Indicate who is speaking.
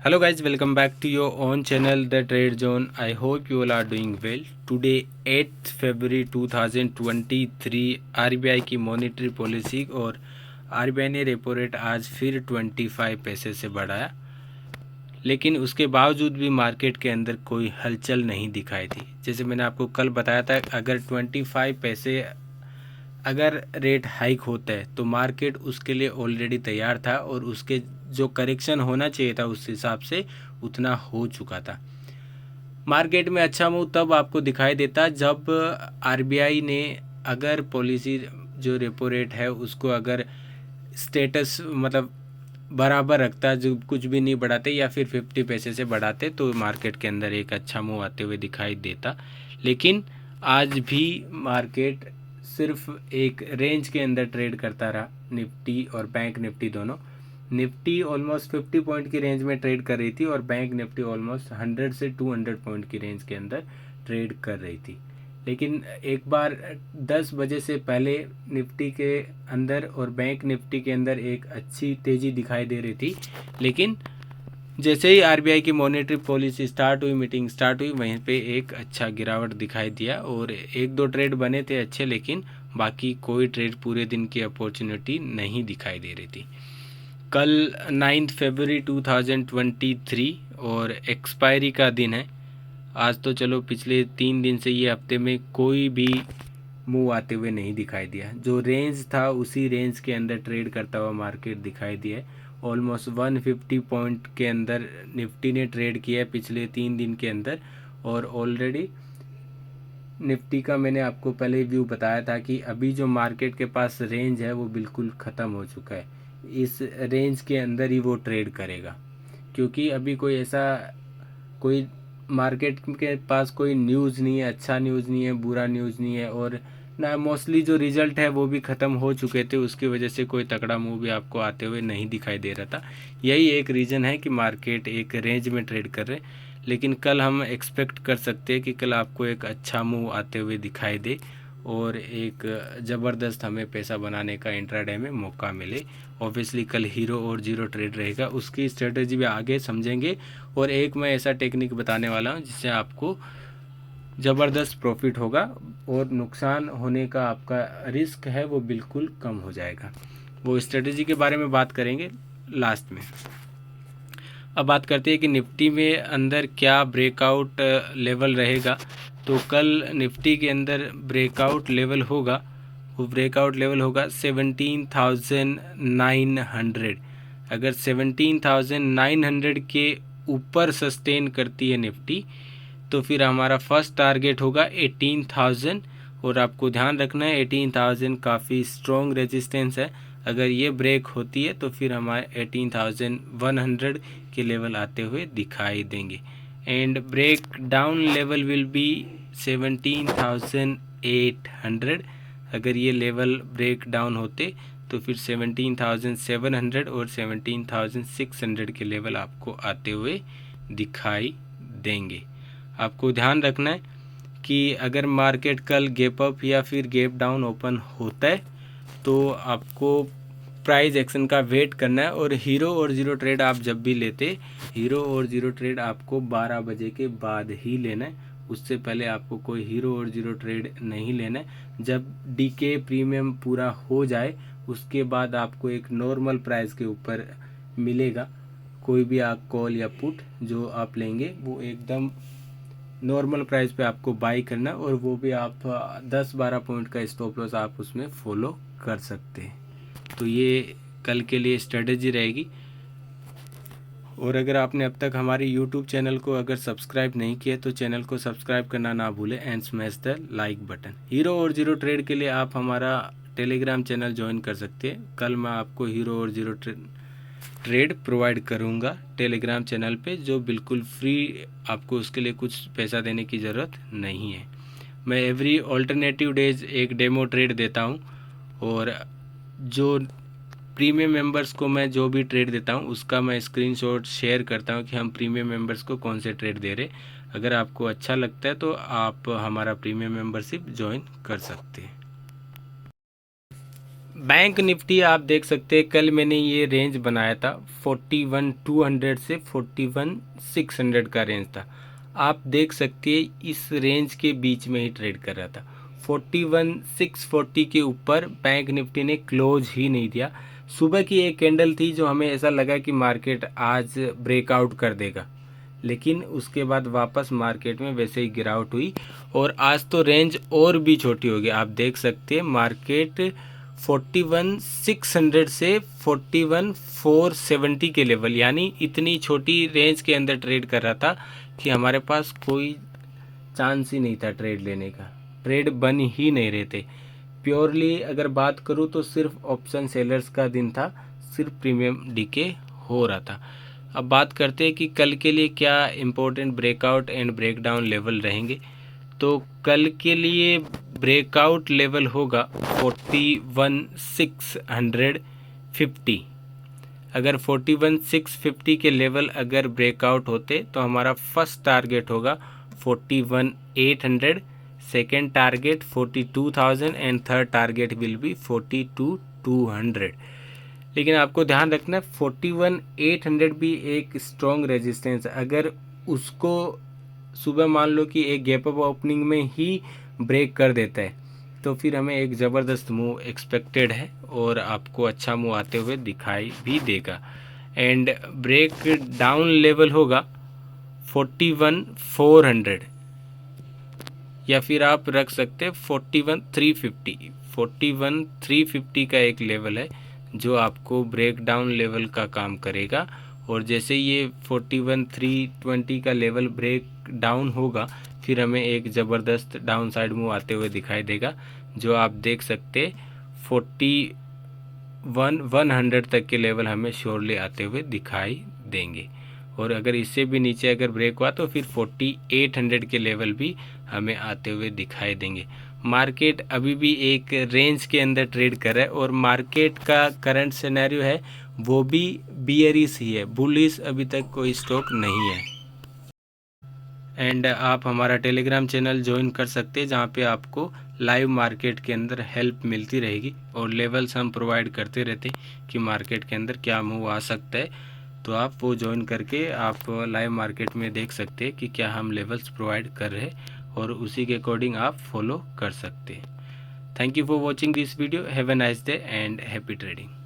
Speaker 1: Hello guys, welcome back to your own channel The Trade Zone. I hope you all are doing well. Today 8th February 2023 RBI की monetary policy और RBI ने repo rate आज फिर 25 पैसे से बढ़ाया, लेकिन उसके बावजूद भी मार्केट के अंदर कोई हलचल नहीं दिखाई दी। जैसे मैंने आपको कल बताया था, अगर 25 पैसे अगर रेट हाइक होता है तो मार्केट उसके लिए ऑलरेडी तैयार था और उसके जो करेक्शन होना चाहिए था उस हिसाब से उतना हो चुका था। मार्केट में अच्छा मूव तब आपको दिखाई देता जब आरबीआई ने अगर पॉलिसी जो रेपो रेट है उसको अगर स्टेटस मतलब बराबर रखता, जो कुछ भी नहीं बढ़ाते या फिर 50 पैसे से बढ़ाते, तो मार्केट के अंदर एक अच्छा मूव आते हुए दिखाई देता। लेकिन आज भी मार्केट सिर्फ एक रेंज के अंदर ट्रेड करता रहा, निफ्टी और बैंक निफ्टी दोनों। निफ्टी ऑलमोस्ट 50 पॉइंट की रेंज में ट्रेड कर रही थी और बैंक निफ्टी ऑलमोस्ट 100 से 200 पॉइंट की रेंज के अंदर ट्रेड कर रही थी। लेकिन एक बार 10 बजे से पहले निफ्टी के अंदर और बैंक निफ्टी के अंदर एक अच्छी तेज़ी दिखाई दे रही थी, लेकिन जैसे ही आरबीआई की मॉनेटरी पॉलिसी स्टार्ट हुई, मीटिंग स्टार्ट हुई, वहीं पे एक अच्छा गिरावट दिखाई दिया और एक दो ट्रेड बने थे अच्छे, लेकिन बाकी कोई ट्रेड पूरे दिन की अपॉर्चुनिटी नहीं दिखाई दे रही थी। कल 9 फरवरी 2023 और एक्सपायरी का दिन है। आज तो चलो पिछले 3 दिन से ये हफ्ते में कोई भी मूव आते हुए नहीं दिखाई दिया। जो रेंज था उसी रेंज के अंदर ट्रेड करता हुआ मार्केट दिखाई दिया है। ऑलमोस्ट 150 पॉइंट के अंदर निफ्टी ने ट्रेड किया है पिछले 3 दिन के अंदर, और ऑलरेडी निफ्टी का मैंने आपको पहले व्यू बताया था कि अभी जो मार्केट के पास रेंज है वो बिल्कुल ख़त्म हो चुका है। इस रेंज के अंदर ही वो ट्रेड करेगा, क्योंकि अभी कोई ऐसा कोई मार्केट के पास कोई न्यूज़ नहीं है, अच्छा न्यूज़ नहीं है, बुरा न्यूज़ नहीं है, और ना मोस्टली जो रिज़ल्ट है वो भी ख़त्म हो चुके थे। उसकी वजह से कोई तगड़ा मूव भी आपको आते हुए नहीं दिखाई दे रहा था। यही एक रीज़न है कि मार्केट एक रेंज में ट्रेड कर रहे। लेकिन कल हम एक्सपेक्ट कर सकते हैं कि कल आपको एक अच्छा मूव आते हुए दिखाई दे और एक ज़बरदस्त हमें पैसा बनाने का इंट्राडे में मौका मिले। ऑब्वियसली कल हीरो और जीरो ट्रेड रहेगा, उसकी स्ट्रेटजी भी आगे समझेंगे। और एक मैं ऐसा टेक्निक बताने वाला हूँ जिससे आपको ज़बरदस्त प्रॉफिट होगा और नुकसान होने का आपका रिस्क है वो बिल्कुल कम हो जाएगा। वो स्ट्रेटजी के बारे में बात करेंगे लास्ट में। अब बात करते हैं कि निफ्टी में अंदर क्या ब्रेकआउट लेवल रहेगा। तो कल निफ्टी के अंदर ब्रेकआउट लेवल होगा, वो ब्रेकआउट लेवल होगा 17,900। अगर 17,900 के ऊपर सस्टेन करती है निफ्टी तो फिर हमारा फर्स्ट टारगेट होगा 18,000। और आपको ध्यान रखना है 18,000 काफ़ी स्ट्रॉन्ग रेजिस्टेंस है। अगर ये ब्रेक होती है तो फिर हमारे 18,100 के लेवल आते हुए दिखाई देंगे। And break down level will be 17,800। अगर ये लेवल ब्रेक डाउन होते तो फिर 17,700 और 17,600 के लेवल आपको आते हुए दिखाई देंगे। आपको ध्यान रखना है कि अगर मार्केट कल गैप अप या फिर गैप डाउन ओपन होता है तो आपको प्राइस एक्शन का वेट करना है। और हीरो और जीरो ट्रेड आप जब भी लेते, हीरो और जीरो ट्रेड आपको 12 बजे के बाद ही लेना है। उससे पहले आपको कोई हीरो और जीरो ट्रेड नहीं लेना है। जब डीके प्रीमियम पूरा हो जाए उसके बाद आपको एक नॉर्मल प्राइस के ऊपर मिलेगा। कोई भी आप कॉल या पुट जो आप लेंगे वो एकदम नॉर्मल प्राइस पे आपको बाई करना, और वो भी आप 10-12 पॉइंट का स्टॉप लॉस आप उसमें फॉलो कर सकते हैं। तो ये कल के लिए स्ट्रेटजी रहेगी। और अगर आपने अब तक हमारे यूट्यूब चैनल को अगर सब्सक्राइब नहीं किया तो चैनल को सब्सक्राइब करना ना भूलें and smash the like button. Hero और जीरो ट्रेड के लिए आप हमारा टेलीग्राम चैनल ज्वाइन कर सकते हैं। कल मैं आपको हीरो और जीरो ट्रेड प्रोवाइड करूंगा टेलीग्राम चैनल पे, जो बिल्कुल फ्री, आपको उसके लिए कुछ पैसा देने की ज़रूरत नहीं है। मैं एवरी ऑल्टरनेटिव डेज एक डेमो ट्रेड देता हूं, और जो प्रीमियम मेंबर्स को मैं जो भी ट्रेड देता हूं उसका मैं स्क्रीनशॉट शेयर करता हूं कि हम प्रीमियम मेंबर्स को कौन से ट्रेड दे रहे। अगर आपको अच्छा लगता है तो आप हमारा प्रीमियम मेंबरशिप ज्वाइन कर सकते हैं। बैंक निफ्टी आप देख सकते हैं, कल मैंने ये रेंज बनाया था 41,200 से 41,600 का रेंज था। आप देख सकते हैं इस रेंज के बीच में ही ट्रेड कर रहा था। 41,640 के ऊपर बैंक निफ्टी ने क्लोज ही नहीं दिया। सुबह की एक कैंडल थी जो हमें ऐसा लगा कि मार्केट आज ब्रेकआउट कर देगा, लेकिन उसके बाद वापस मार्केट में वैसे ही गिरावट हुई और आज तो रेंज और भी छोटी हो गई। आप देख सकते हैं मार्केट 41,600 से 41,470 के लेवल, यानी इतनी छोटी रेंज के अंदर ट्रेड कर रहा था कि हमारे पास कोई चांस ही नहीं था ट्रेड लेने का। ट्रेड बन ही नहीं रहे थे। प्योरली अगर बात करूँ तो सिर्फ ऑप्शन सेलर्स का दिन था, सिर्फ प्रीमियम डीके हो रहा था। अब बात करते हैं कि कल के लिए क्या important breakout and breakdown level रहेंगे। तो कल के लिए ब्रेकआउट लेवल होगा 41,650। अगर 41,650 के लेवल अगर ब्रेकआउट होते तो हमारा फर्स्ट टारगेट होगा 41,800, second target 42,000 and third target will be 42,200। लेकिन आपको ध्यान रखना 41,800 भी एक स्ट्रॉन्ग रेजिस्टेंस है। अगर उसको सुबह मान लो कि एक गैप अप ओपनिंग में ही ब्रेक कर देता है तो फिर हमें एक ज़बरदस्त मूव एक्सपेक्टेड है और आपको अच्छा मूव आते हुए दिखाई भी देगा। एंड ब्रेक डाउन लेवल होगा 41,400 या फिर आप रख सकते हैं 41,350। 41,350 का एक लेवल है जो आपको ब्रेक डाउन लेवल का काम करेगा। और जैसे ये 41,320 का लेवल ब्रेक डाउन होगा फिर हमें एक ज़बरदस्त डाउन साइड मूव आते हुए दिखाई देगा, जो आप देख सकते 41,100 तक के लेवल हमें श्योरली आते हुए दिखाई देंगे। और अगर इससे भी नीचे अगर ब्रेक हुआ तो फिर 4800 के लेवल भी हमें आते हुए दिखाई देंगे। मार्केट अभी भी एक रेंज के अंदर ट्रेड कर रहा है और मार्केट का करंट सिनेरियो है वो भी बियरिश ही है, बुलिश अभी तक कोई स्टॉक नहीं है। एंड आप हमारा टेलीग्राम चैनल ज्वाइन कर सकते हैं जहाँ पे आपको लाइव मार्केट के अंदर हेल्प मिलती रहेगी और लेवल्स हम प्रोवाइड करते रहते कि मार्केट के अंदर क्या मूव आ सकता है। तो आप वो ज्वाइन करके आप लाइव मार्केट में देख सकते हैं कि क्या हम लेवल्स प्रोवाइड कर रहे हैं और उसी के अकॉर्डिंग आप फॉलो कर सकते हैं। Thank you for watching this video. Have a nice day and happy trading.